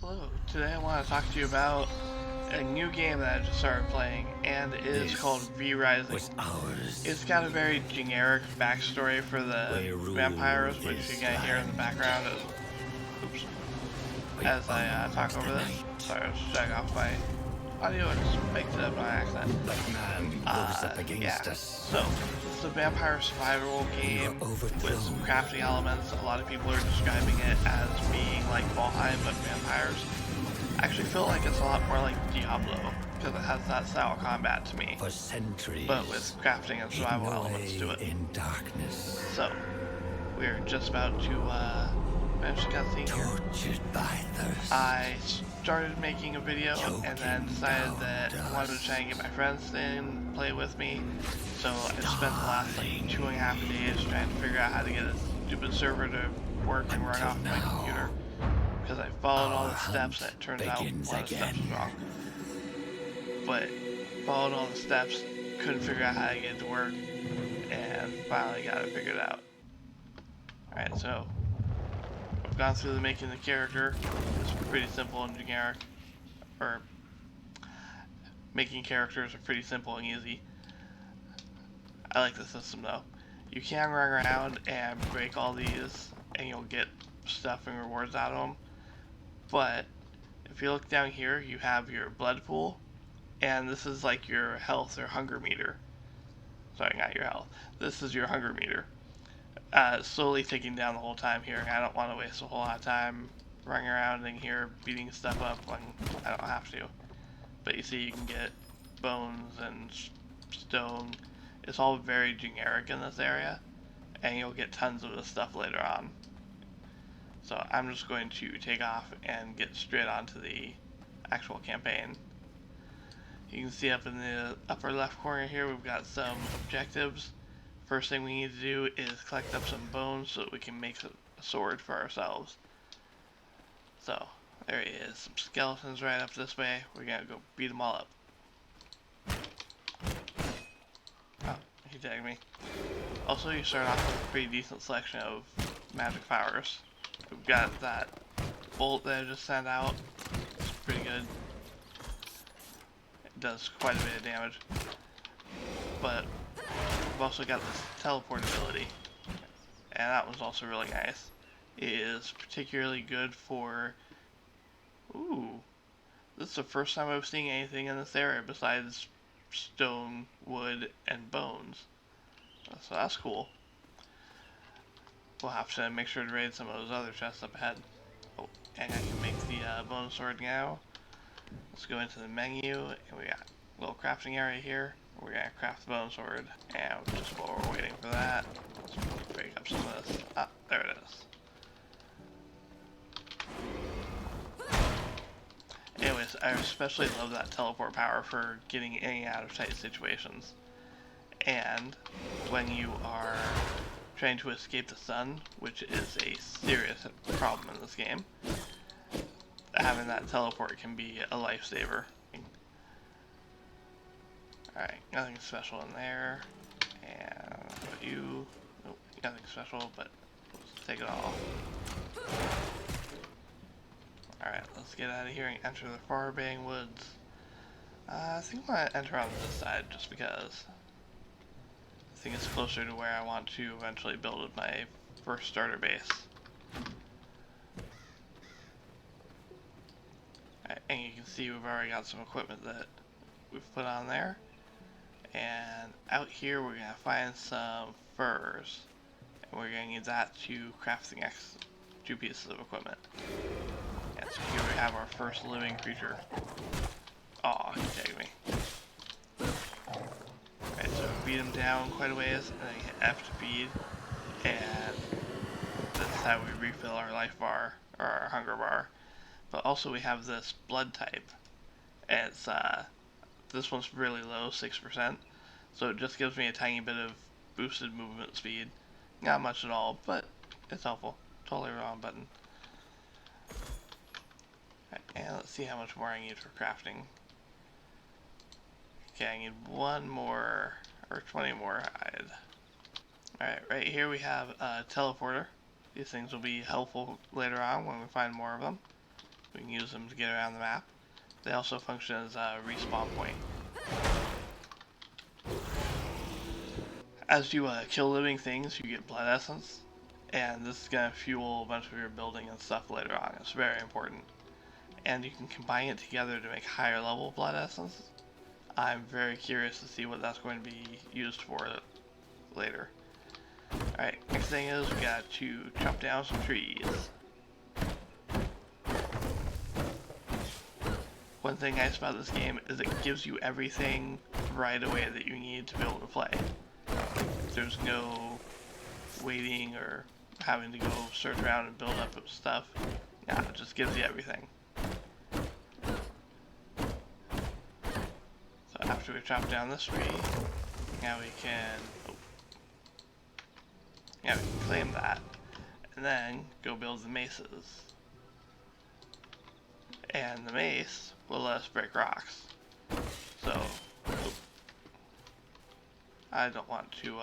Hello, today I want to talk to you about a new game that I just started playing, and it is called Rising. It's got a very generic backstory for the vampires, which you're going to hear in the background as I talk over this. Sorry, I was shutting off my audio and spiked it up by accident. Yeah, so this is a vampire survival game with some crafting elements. A lot of people are describing it as being like Valheim but vampires. I actually feel like it's a lot more like Diablo because it has that style of combat to me, but with crafting and survival elements to it. So we're just about to finish the cutscene here. I started making a video and then decided that I wanted to try and get my friends in play with me. So I spent the last like 2.5 days trying to figure out how to get a stupid server to work and run off my computer. Because I followed all the steps and it turns out one of the steps was wrong. But followed all the steps, couldn't figure out how to get it to work, and finally got it figured out. Alright, so I've gone through the making the character. It's pretty simple and generic. Or making characters are pretty simple and easy. I like the system though. You can run around and break all these and you'll get stuff and rewards out of them. But if you look down here, you have your blood pool, and this is like your health or hunger meter. Sorry, not your health. This is your hunger meter. Slowly ticking down the whole time here. I don't want to waste a whole lot of time running around in here beating stuff up when I don't have to. But you see you can get bones and stone. It's all very generic in this area, and you'll get tons of this stuff later on. So I'm just going to take off and get straight onto the actual campaign. You can see up in the upper left corner here we've got some objectives. First thing we need to do is collect up some bones so that we can make a sword for ourselves. So there he is, some skeletons right up this way. We're gonna go beat them all up. Oh, he tagged me. Also, you start off with a pretty decent selection of magic powers. We've got that bolt that I just sent out. It's pretty good. It does quite a bit of damage. But we've also got this teleport ability. And that one's also really nice. It is particularly good for... Ooh. This is the first time I've seen anything in this area besides stone, wood, and bones. So that's cool. We'll have to make sure to raid some of those other chests up ahead. Oh, and I can make the bone sword now. Let's go into the menu, and we got a little crafting area here. We're gonna craft the bone sword, and just while we're waiting for that, let's break up some of this. Ah, there it is. Anyways, I especially love that teleport power for getting in and out of tight situations. And when you are trying to escape the sun, which is a serious problem in this game, having that teleport can be a lifesaver. Alright, nothing special in there. And put you... Nope, nothing special, but let's take it all. Alright, let's get out of here and enter the Farbaying Woods. I think I'm going to enter on this side just because I think it's closer to where I want to eventually build my first starter base. Right, and you can see we've already got some equipment that we've put on there. And out here we're going to find some furs. And we're going to need that to craft the next 2 pieces of equipment. And so here we have our first living creature. Aw, he tagged me. Alright, so beat him down quite a ways, and then you hit F to feed, and that's how we refill our life bar, or our hunger bar. But also we have this blood type, and it's, this one's really low, 6%, so it just gives me a tiny bit of boosted movement speed. Not much at all, but it's helpful. Totally wrong button. Right, and let's see how much more I need for crafting. Okay, I need 1 more, or 20 more hide. Alright, right here we have a teleporter. These things will be helpful later on when we find more of them. We can use them to get around the map. They also function as a respawn point. As you kill living things, you get blood essence, and this is going to fuel a bunch of your building and stuff later on. It's very important. And you can combine it together to make higher level blood essence. I'm very curious to see what that's going to be used for later. Alright, next thing is we got to chop down some trees. One thing nice about this game is it gives you everything right away that you need to be able to play. There's no waiting or having to go search around and build up stuff. Nah, it just gives you everything. So after we chop down this tree, now we can claim that, and then go build the maces. And the mace will let us break rocks. So I don't want to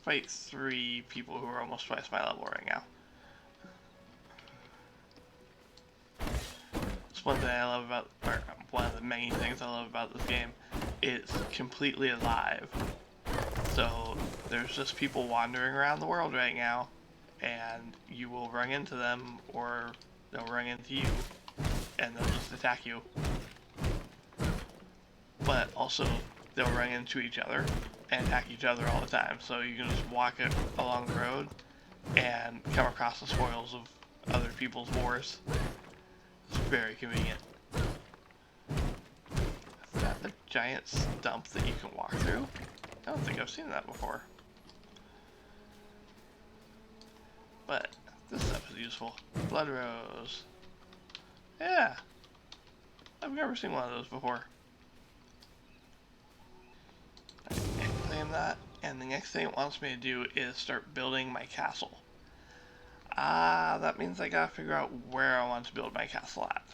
fight 3 people who are almost twice my level right now. It's one thing I love about, or one of the many things I love about this game. It's completely alive. So there's just people wandering around the world right now, and you will run into them, or they'll run into you, and they'll just attack you. But also, they'll run into each other and attack each other all the time. So you can just walk it along the road and come across the spoils of other people's wars. It's very convenient. Is that a giant stump that you can walk through? I don't think I've seen that before. But this stuff is useful. Blood rose. Yeah. I've never seen one of those before. And claim that. And the next thing it wants me to do is start building my castle. That means I gotta figure out where I want to build my castle at.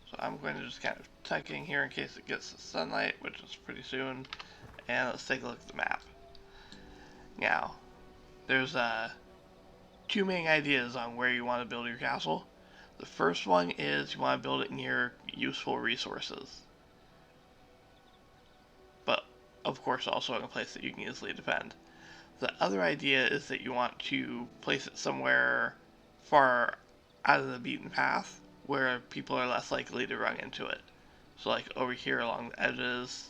So I'm going to just kind of tuck in here in case it gets the sunlight, which is pretty soon. And let's take a look at the map. Now, there's 2 main ideas on where you want to build your castle. The first one is you want to build it near useful resources. But, of course, also in a place that you can easily defend. The other idea is that you want to place it somewhere far out of the beaten path, where people are less likely to run into it. So like over here along the edges,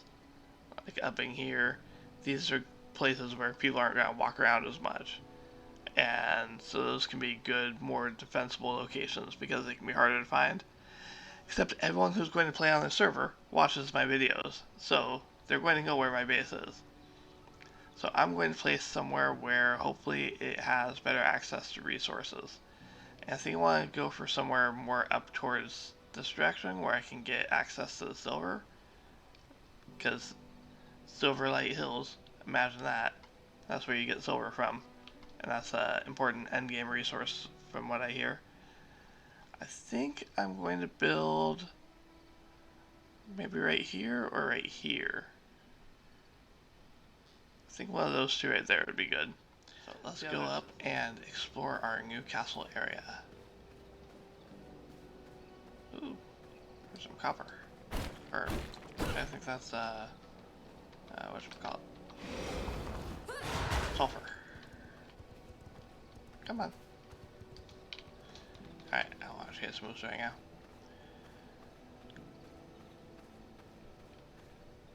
like up in here, these are places where people aren't going to walk around as much. And so those can be good, more defensible locations because they can be harder to find. Except everyone who's going to play on the server watches my videos, so they're going to know where my base is. So I'm going to place somewhere where hopefully it has better access to resources. And I think I want to go for somewhere more up towards this direction where I can get access to the silver. Because Silverlight Hills, imagine that. That's where you get silver from. And that's an important endgame resource from what I hear. I think I'm going to build maybe right here or right here. I think one of those 2 right there would be good. So let's go up and explore our new castle area. Ooh, there's some copper. Or, I think that's, whatchamacallit? Sulfur. Come on. Alright, I want to get some moves right now.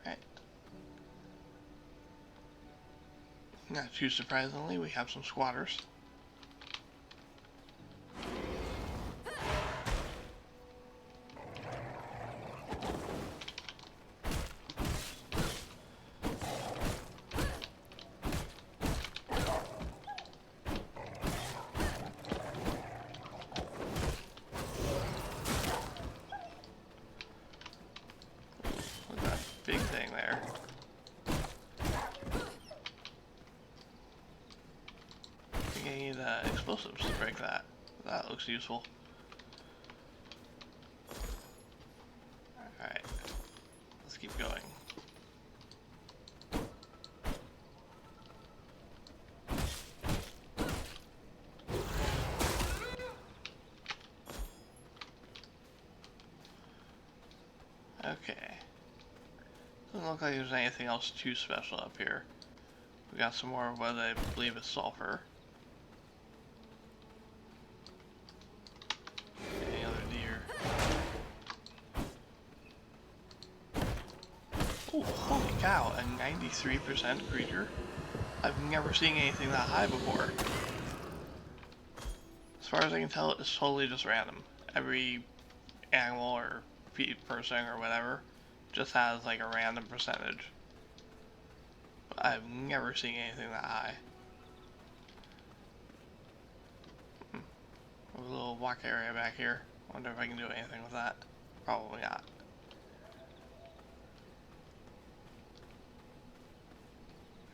Alright. Not too surprisingly, we have some squatters. Big thing there. I think I need explosives to break that. That looks useful. Alright, let's keep going. Okay. Doesn't look like there's anything else too special up here. We got some more of what I believe is sulfur. Any other deer? Oh, holy cow, a 93% creature? I've never seen anything that high before. As far as I can tell, it's totally just random. Every animal or person or whatever just has like a random percentage. But I've never seen anything that high. There's a little walk area back here. Wonder if I can do anything with that. Probably not.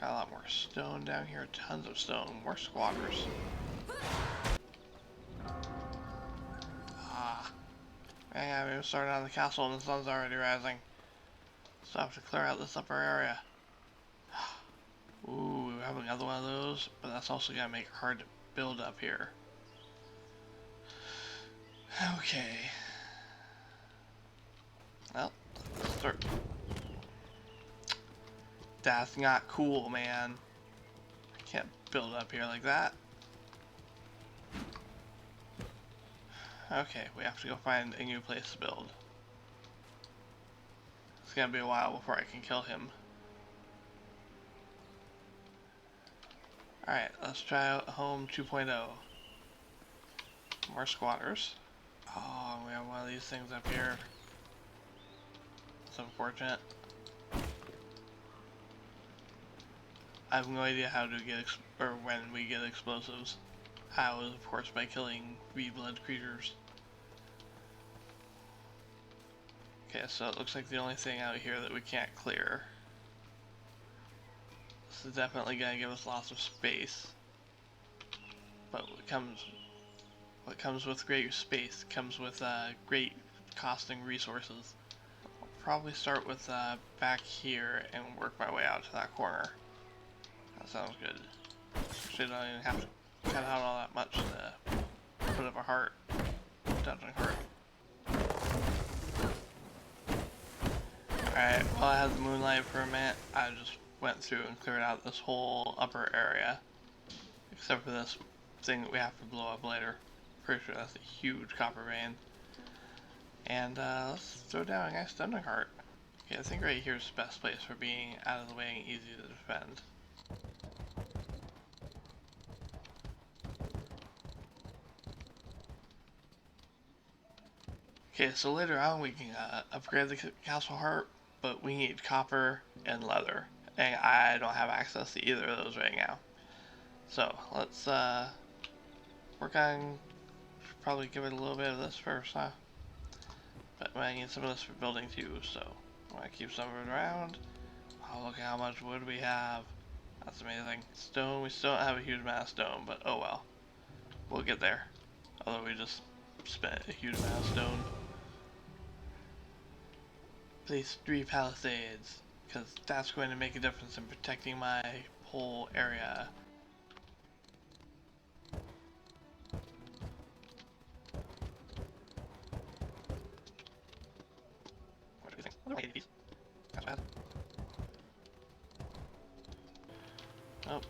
Got a lot more stone down here. Tons of stone. More squatters. Ah. Yeah, we started on the castle and the sun's already rising. So I have to clear out this upper area. Ooh, we have another one of those, but that's also gonna make it hard to build up here. Okay. Well, let's start. That's not cool, man. I can't build up here like that. Okay, we have to go find a new place to build. It's gonna be a while before I can kill him. Alright, let's try out home 2.0. More squatters. Oh, we have one of these things up here. It's unfortunate. I have no idea how to get or when we get explosives. How is, of course, by killing blood creatures. Okay, so it looks like the only thing out here that we can't clear. This is definitely gonna give us lots of space. But what comes with great space comes with great costing resources. I'll probably start with back here and work my way out to that corner. That sounds good. Actually, don't even have to cut out all that much to put up a heart. Dungeon heart. Alright, while I had the moonlight for a minute, I just went through and cleared out this whole upper area. Except for this thing that we have to blow up later. Pretty sure that's a huge copper vein. And let's throw down a nice dungeon heart. Okay, I think right here is the best place for being out of the way and easy to defend. Okay, so later on we can upgrade the castle heart, but we need copper and leather, and I don't have access to either of those right now. So let's work on, probably give it a little bit of this first, huh? But I need some of this for building too, so I'm gonna keep some of it around. Oh, look at how much wood we have. That's amazing. Stone, we still don't have a huge amount of stone, but oh well. We'll get there. Although we just spent a huge amount of stone. Place 3 palisades, because that's going to make a difference in protecting my whole area. What do you think? What are these? That's bad. Oh,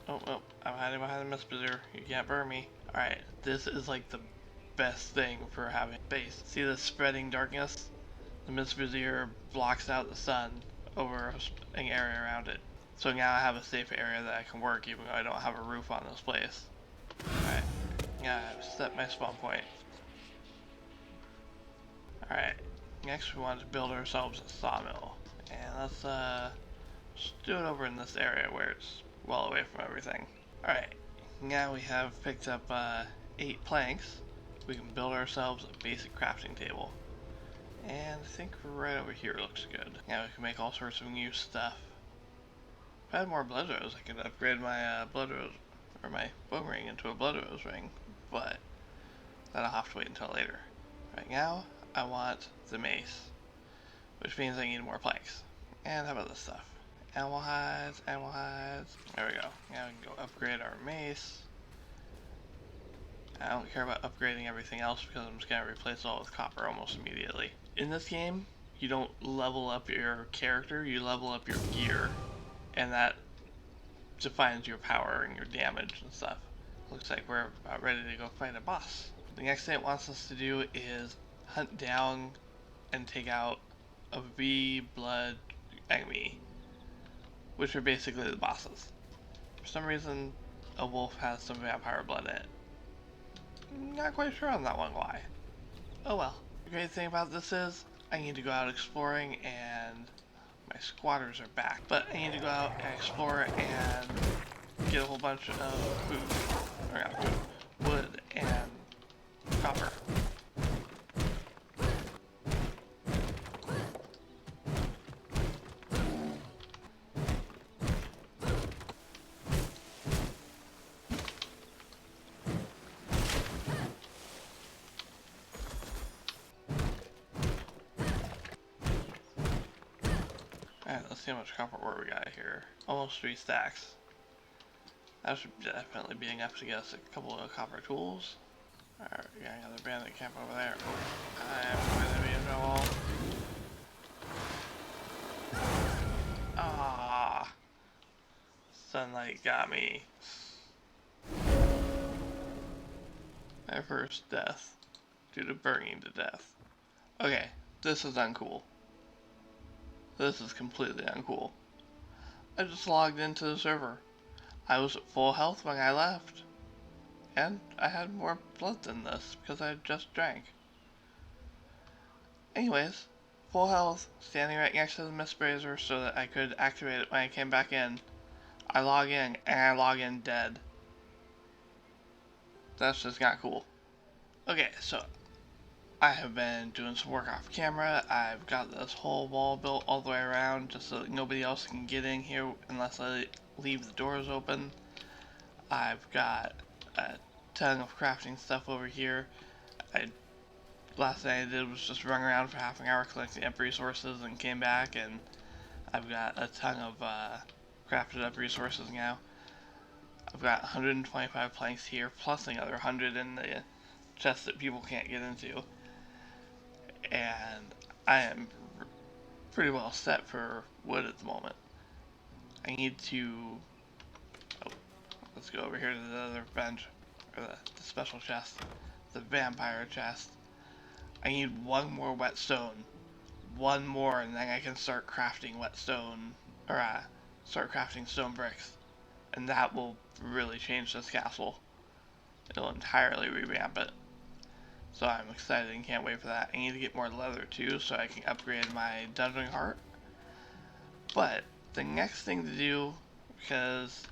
I'm hiding behind the mist brazier. You can't burn me. Alright, this is like the best thing for having base. See the spreading darkness? The mist brazier blocks out the sun over an area around it. So now I have a safe area that I can work even though I don't have a roof on this place. Alright, yeah, I've set my spawn point. Alright, next we want to build ourselves a sawmill. And let's just do it over in this area where it's well away from everything. Alright, now we have picked up 8 planks. We can build ourselves a basic crafting table. And I think right over here looks good. Now we can make all sorts of new stuff. If I had more blood rose, I could upgrade my blood rose, or my bone ring into a blood rose ring, but that'll have to wait until later. Right now, I want the mace, which means I need more planks. And how about this stuff? Animal hides, animal hides. There we go. Now we can go upgrade our mace. I don't care about upgrading everything else because I'm just going to replace it all with copper almost immediately. In this game, you don't level up your character, you level up your gear, and that defines your power and your damage and stuff. Looks like we're about ready to go fight a boss. The next thing it wants us to do is hunt down and take out a V-blood enemy, which are basically the bosses. For some reason, a wolf has some vampire blood in it. Not quite sure on that one why. Oh well. The great thing about this is, I need to go out exploring and my squatters are back. But I need to go out and explore and get a whole bunch of food. Or not food. Wood and copper. Alright, let's see how much copper ore we got here. Almost 3 stacks. That should definitely be enough to get us a couple of copper tools. Alright, we got another bandit camp over there. I'm going to be in trouble. Ah, sunlight got me. My first death due to burning to death. Okay, this is uncool. This is completely uncool. I just logged into the server. I was at full health when I left. And I had more blood than this because I just drank. Anyways, full health, standing right next to the mist brazier so that I could activate it when I came back in. I log in and I log in dead. That's just not cool. Okay, so I have been doing some work off camera. I've got this whole wall built all the way around just so that nobody else can get in here unless I leave the doors open. I've got a ton of crafting stuff over here. Last thing I did was just run around for half an hour collecting up resources and came back, and I've got a ton of crafted up resources now. I've got 125 planks here plus another 100 in the chest that people can't get into. And I am pretty well set for wood at the moment. I need to... Oh, let's go over here to the other bench, or the special chest, the vampire chest. I need one more whetstone. One more, and then I can start crafting whetstone, or start crafting stone bricks. And that will really change this castle. It'll entirely revamp it. So I'm excited and can't wait for that. I need to get more leather too so I can upgrade my dungeon heart. But the next thing to do, because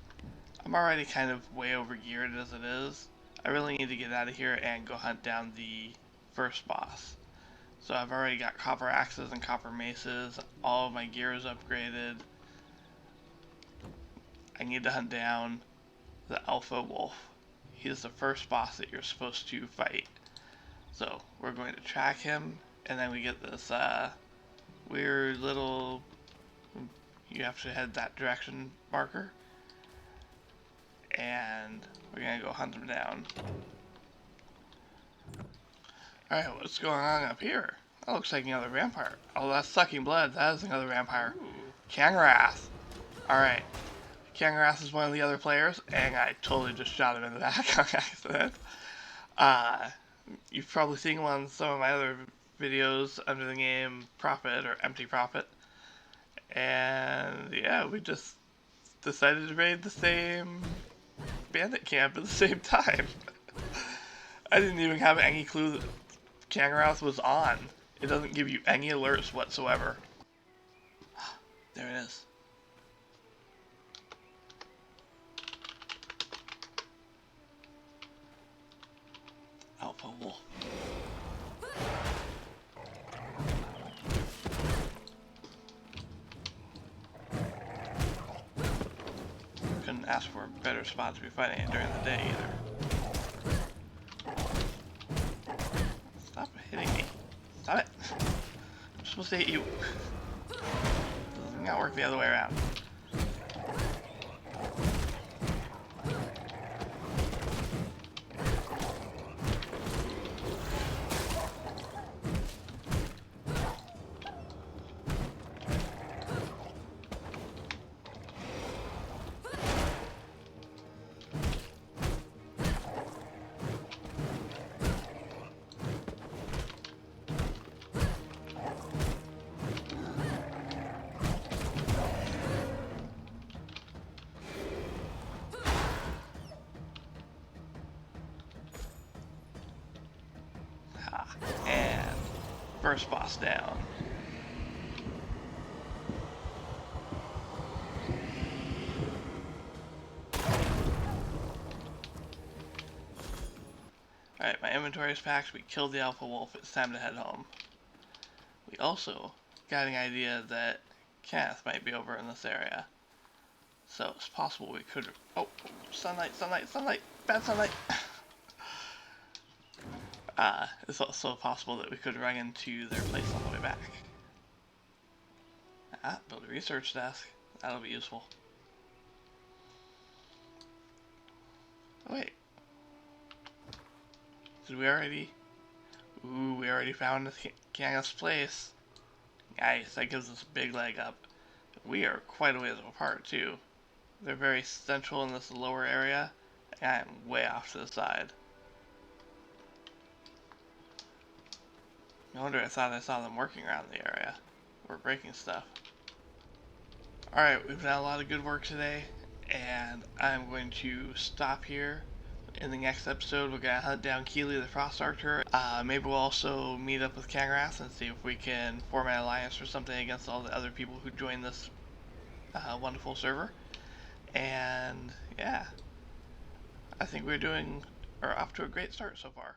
I'm already kind of way over geared as it is, I really need to get out of here and go hunt down the first boss. So I've already got copper axes and copper maces. All of my gear is upgraded. I need to hunt down the alpha wolf. He's the first boss that you're supposed to fight. So we're going to track him, and then we get this weird little, you have to head that direction marker, and we're going to go hunt him down. Alright, what's going on up here? That looks like another vampire. Oh, that's sucking blood. That is another vampire. Kangaroos. Alright. Kangaroos is one of the other players, and I totally just shot him in the back on accident. You've probably seen one on some of my other videos under the name Prophet or Empty Prophet. And yeah, we just decided to raid the same bandit camp at the same time. I didn't even have any clue that Kangaroos was on. It doesn't give you any alerts whatsoever. There it is. Alpha wolf. Couldn't ask for a better spot to be fighting it during the day either. Stop hitting me. Stop it. I'm supposed to hit you. Does not work the other way around. First boss down. Alright, my inventory is packed. We killed the alpha wolf. It's time to head home. We also got an idea that Kenneth might be over in this area. So it's possible we could... Oh, sunlight, sunlight, sunlight! Bad sunlight! It's also possible that we could run into their place on the way back. Build a research desk. That'll be useful. Oh, wait. Did we already... Ooh, we already found Kangaroos' place. Nice, that gives us a big leg up. We are quite a ways apart, too. They're very central in this lower area, and I'm way off to the side. No wonder I thought I saw them working around the area. Or breaking stuff. Alright, we've done a lot of good work today, and I'm going to stop here. In the next episode, we're going to hunt down Keely the Frost Archer. Maybe we'll also meet up with Kangaroos and see if we can form an alliance or something against all the other people who joined this wonderful server. And yeah, I think we're off to a great start so far.